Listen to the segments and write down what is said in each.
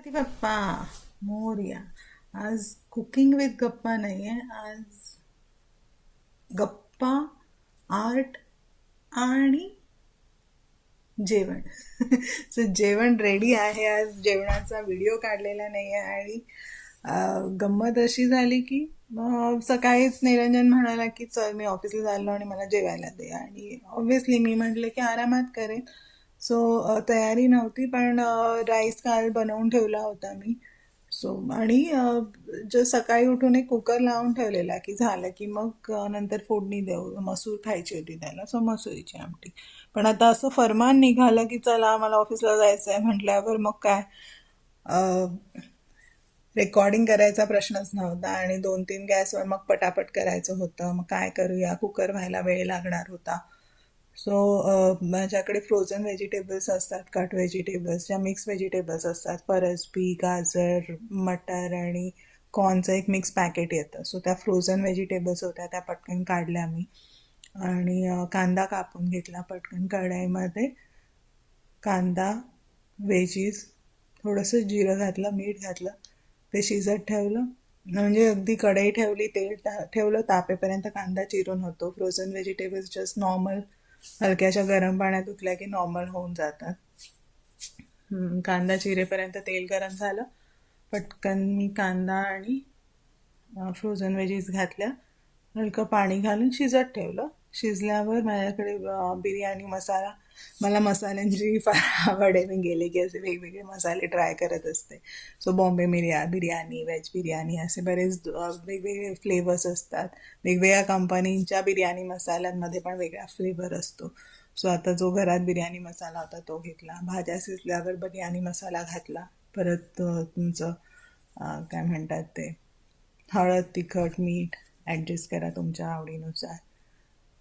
गणपती बाप्पा मोरया. आज cooking with गप्पा नाही आहे, आज गप्पा, आर्ट आणि जेवण. सो जेवण रेडी आहे. आज जेवणाचा व्हिडिओ काढलेला नाही आहे आणि गंमत अशी झाली की सकाळीच निरंजन म्हणाला की चल मी ऑफिसला चाललो आणि मला जेवायला दे, आणि ऑब्व्हियसली मी म्हटलं की आरामात करेन. सो तयारी नव्हती, पण राईस काल बनवून ठेवला होता मी. सो आणि जो सकाळी उठून एक कुकर लावून ठेवलेला की झालं की मग नंतर फोडणी देऊ. मसूर खायची होती त्याला, सो मसुरीची आमटी. पण आता असं फरमान निघालं की चला मला ऑफिसला जायचं आहे म्हटल्यावर मग काय, रेकॉर्डिंग करायचा प्रश्नच नव्हता आणि 2-3 गॅसवर मग पटापट करायचं होतं. मग काय करूया, कुकर व्हायला वेळ लागणार होता. सो माझ्याकडे फ्रोझन व्हेजिटेबल्स असतात, कट व्हेजिटेबल्स, ज्या मिक्स व्हेजिटेबल्स असतात. फरसबी, गाजर, मटर आणि कॉर्नचं एक मिक्स पॅकेट येतं. सो त्या फ्रोझन व्हेजिटेबल्स होत्या, त्या पटकन काढल्या मी. आणि कांदा कापून घेतला पटकन कढईमध्ये. कांदा, व्हेजीस, थोडंसं जिरं घातलं, मीठ घातलं, ते शिजत ठेवलं. म्हणजे अगदी कढई ठेवली, तेल ठेवलं, तापेपर्यंत कांदा चिरून होतो. फ्रोझन व्हेजिटेबल्स जस्ट नॉर्मल हलक्याच्या गरम पाण्यात धुतल्या की नॉर्मल होऊन जातात. कांदा चिरेपर्यंत तेल गरम झालं, पटकन मी कांदा आणि फ्रोझन व्हेजीस घातल्या, हलकं पाणी घालून शिजत ठेवलं. शिजल्यावर माझ्याकडे बिर्याणी मसाला, मला मसाल्यांची फार आवड आहे. मी गेले की असे वेगवेगळे मसाले ट्राय करत असते. सो बॉम्बे बिर्याणी, व्हेज बिर्याणी, असे बरेच वेगवेगळे फ्लेवर्स असतात. वेगवेगळ्या कंपनींच्या बिर्याणी मसाल्यांमध्ये पण वेगळा फ्लेवर असतो. सो आता जो घरात बिर्याणी मसाला होता तो घेतला. भाज्या शिजल्यावर बिर्याणी मसाला घातला. परत तुमचं काय म्हणतात ते, हळद, तिखट, मीठ ॲडजस्ट करा तुमच्या आवडीनुसार.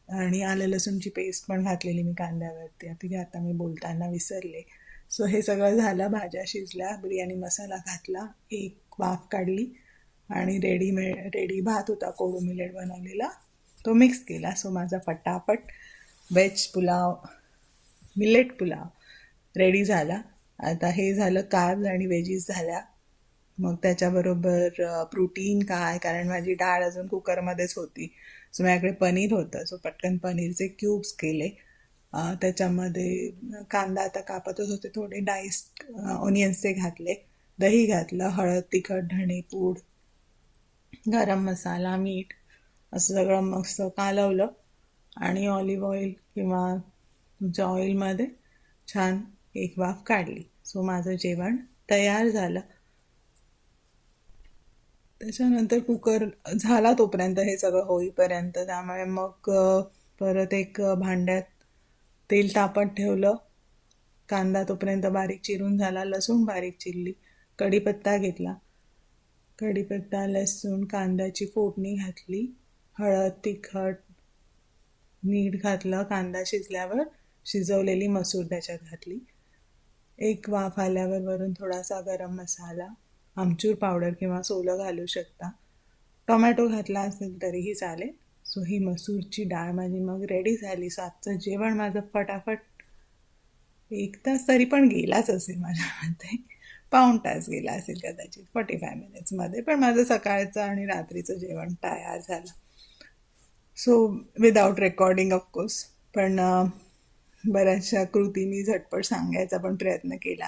आणि आलं लसूणची पेस्ट पण घातलेली मी कांद्यावरती, आता मी बोलताना विसरले. सो हे सगळं झालं, भाज्या शिजल्या, बिर्याणी मसाला घातला, एक वाफ काढली आणि रेडी भात होता कोडो मिलेट बनवलेला, तो मिक्स केला. सो माझा पटापट veg pulao, millet pulao ready झाला. आता हे झालं, कार्ब्स आणि व्हेजीस झाल्या. मग त्याच्याबरोबर प्रोटीन काय, कारण माझी डाळ अजून कुकरमध्येच होती. सो माझ्याकडे पनीर होतं. सो पटकन पनीरचे क्यूब्स केले. त्याच्यामध्ये कांदा आता कापतच होते, थोडे डाईस्ड ऑनियन्सचे घातले, दही घातलं, हळद, तिखट, धणेपूड, गरम मसाला, मीठ, असं सगळं मस्त कालवलं आणि ऑलिव्ह ऑइल किंवा तुमच्या ऑइलमध्ये छान एक वाफ काढली. सो माझं जेवण तयार झालं. त्याच्यानंतर कुकर झाला तोपर्यंत, हे सगळं होईपर्यंत. त्यामुळे मग परत एक भांड्यात तेल तापत ठेवलं. कांदा तोपर्यंत बारीक चिरून झाला, लसूण बारीक चिरली, कढीपत्ता घेतला, कढीपत्ता, लसूण, कांद्याची फोडणी घातली, हळद, तिखट, मीठ घातलं. कांदा शिजल्यावर शिजवलेली मसूर त्याच्यात घातली. एक वाफ आल्यावर वरून थोडासा गरम मसाला, आमचूर पावडर किंवा सोलं घालू शकता. टोमॅटो घातला असेल तरीही चालेल. सो ही मसूरची डाळ माझी मग रेडी झाली. सो आजचं जेवण माझं फटाफट 1 तास तरी पण गेलाच असेल माझ्या मते, पाऊण तास गेला असेल कदाचित, 45 मिनिट्समध्ये. पण माझं सकाळचं आणि रात्रीचं जेवण तयार झालं. So without recording of course. पण बऱ्याचशा कृती मी झटपट सांगायचा पण प्रयत्न केला.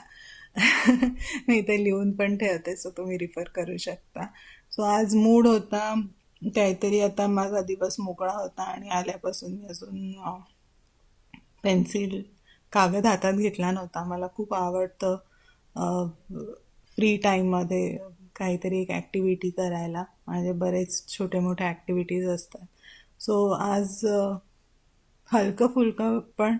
मी ते लिहून पण ठेवते, सो तुम्ही रिफर करू शकता. सो आज मूड होता काहीतरी, आता माझा दिवस मोकळा होता आणि आल्यापासून मी अजून पेन्सिल, कागद हातात घेतला नव्हता. मला खूप आवडतं फ्री टाईममध्ये काहीतरी एक ॲक्टिव्हिटी करायला. माझे बरेच छोटे मोठे ॲक्टिव्हिटीज असतात. सो आज हलकं फुलकं, पण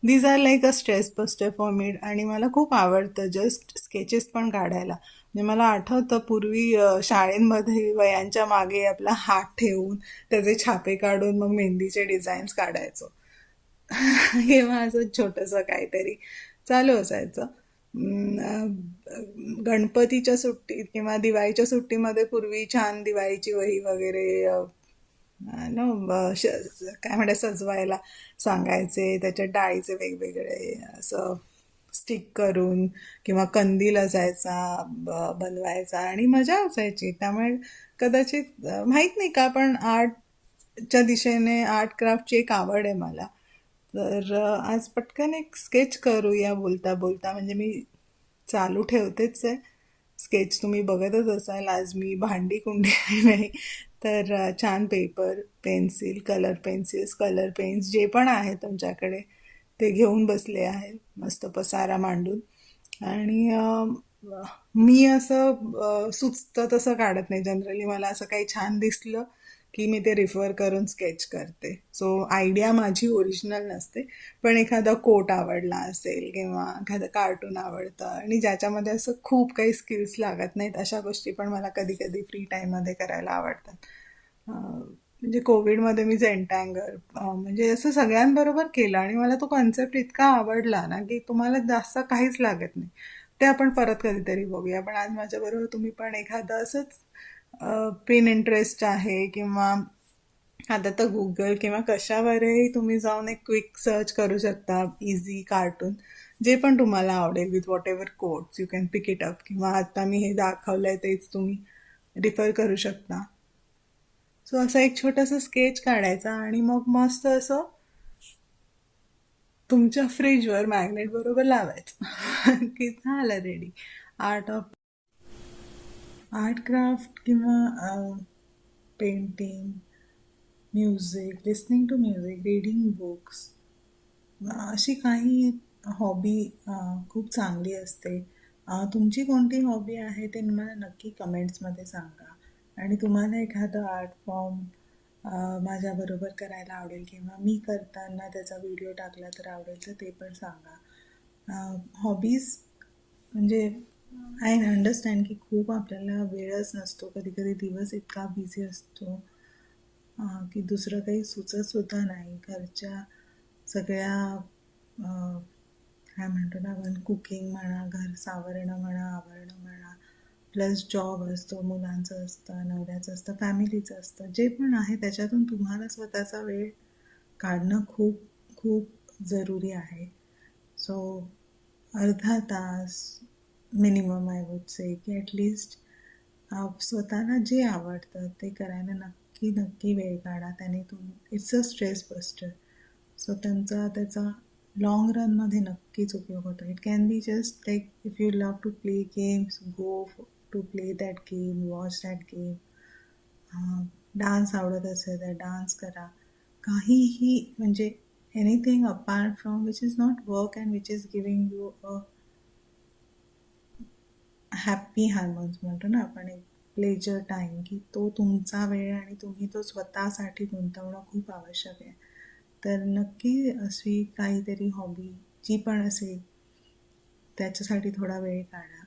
these are like a stress buster for me. आणि मला खूप आवडतं जस्ट स्केचेस पण काढायला. म्हणजे मला आठवतं पूर्वी शाळेमध्ये वयांच्या मागे आपला हात ठेवून त्याचे छापे काढून मग मेहंदीचे डिझाईन्स काढायचो. किंवा असं छोटंसं काहीतरी चालू असायचं. गणपतीच्या सुट्टीत किंवा दिवाळीच्या सुट्टीमध्ये पूर्वी छान दिवाळीची वही वगैरे काय म्हणतात सजवायला सांगायचे. त्याच्यात डाळीचे वेगवेगळे असं स्टिक करून किंवा कंदील असायचा बनवायचा आणि मजा असायची. त्यामुळे कदाचित माहीत नाही का पण आर्टच्या दिशेने आर्ट क्राफ्टची एक आवड आहे मला. तर आज पटकन एक स्केच करूया बोलता बोलता. म्हणजे मी चालू ठेवतेच आहे स्केच. तुम्ही बघतच असाल आज मी भांडी कुंडी नाही तर छान paper pencil colour pencils colour pens जे पण आहे तुमच्याकडे ते घेऊन बसले आहे मस्त पसारा मांडून. आणि मी असं सुचतं तसं काढत नाही जनरली. मला असं काही छान दिसलं की मी ते रिफर करून स्केच करते. सो आयडिया माझी ओरिजिनल नसते, पण एखादा कोट आवडला असेल किंवा एखादं कार्टून आवडतं आणि ज्याच्यामध्ये असं खूप काही स्किल्स लागत नाहीत अशा गोष्टी पण मला कधी कधी फ्री टाईममध्ये करायला आवडतात. म्हणजे कोविडमध्ये मी झेंटँगर म्हणजे असं सगळ्यांबरोबर केलं आणि मला तो कॉन्सेप्ट इतका आवडला ना की तुम्हाला जास्त काहीच लागत नाही. ते आपण परत कधीतरी बघूया. पण आज माझ्याबरोबर तुम्ही पण एखादं असंच पिन इंटरेस्ट आहे किंवा आता तर गुगल किंवा कशावरही तुम्ही जाऊन एक क्विक सर्च करू शकता इझी कार्टून जे पण तुम्हाला आवडेल with whatever codes you can pick it up. किंवा आता मी हे दाखवलंय तेच तुम्ही रिफर करू शकता. सो असं एक छोटंसं स्केच काढायचा आणि मग मस्त असं तुमच्या फ्रीजवर मॅग्नेट बरोबर लावायचं की झालं ready. Art of art craft किंवा painting music listening to music reading books अशी काही हॉबी खूप चांगली असते. तुमची कोणती हॉबी आहे ते मला नक्की कमेंट्समध्ये सांगा. आणि तुम्हाला एखादं आर्ट फॉर्म माझ्याबरोबर करायला आवडेल किंवा मी करताना त्याचा व्हिडिओ टाकला तर आवडेल तर ते पण सांगा. हॉबीज म्हणजे आय अंडरस्टँड की खूप आपल्याला वेळच नसतो. कधी कधी दिवस इतका बिझी असतो की दुसरं काही सुचतसुद्धा नाही. घरच्या सगळ्या काय म्हणतो ना आपण कुकिंग म्हणा घर सावरणं म्हणा आवरणं म्हणा प्लस जॉब असतो मुलांचं असतं नवऱ्याचं असतं फॅमिलीचं असतं जे पण आहे त्याच्यातून तुम्हाला स्वतःचा वेळ काढणं खूप खूप जरुरी आहे. सो अर्धा तास मिनिमम आय वुड से की ॲटलिस्ट स्वतःला जे आवडतं ते करायला नक्की नक्की वेळ काढा. त्याने it's a stress buster. So त्याचा लाँग रनमध्ये नक्कीच उपयोग होतो. It can be just like if you love to play games go to play that game watch that game. Dance आवडत असेल तर डान्स करा. काहीही म्हणजे anything apart from which is not work and which is giving you a happy hormones म्हणतो ना आपण एक प्लेजर टाईम की तो तुमचा वेळ आणि तुम्ही तो स्वतःसाठी गुंतवणं खूप आवश्यक आहे. तर नक्की अशी काहीतरी हॉबी जी पण असेल त्याच्यासाठी थोडा वेळ काढा.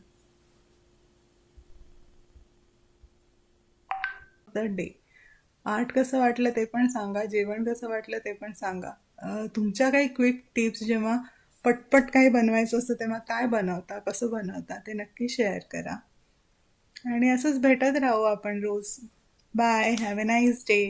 तर डे आर्ट कसं वाटलं ते पण सांगा. जेवण कसं वाटलं ते पण सांगा. तुमच्या काही क्विक टिप्स जेव्हा पटपट काही बनवायचं असतं तेव्हा काय बनवता कसं बनवता ते नक्की शेअर करा. आणि असंच भेटत राहू आपण रोज. Bye have a nice day.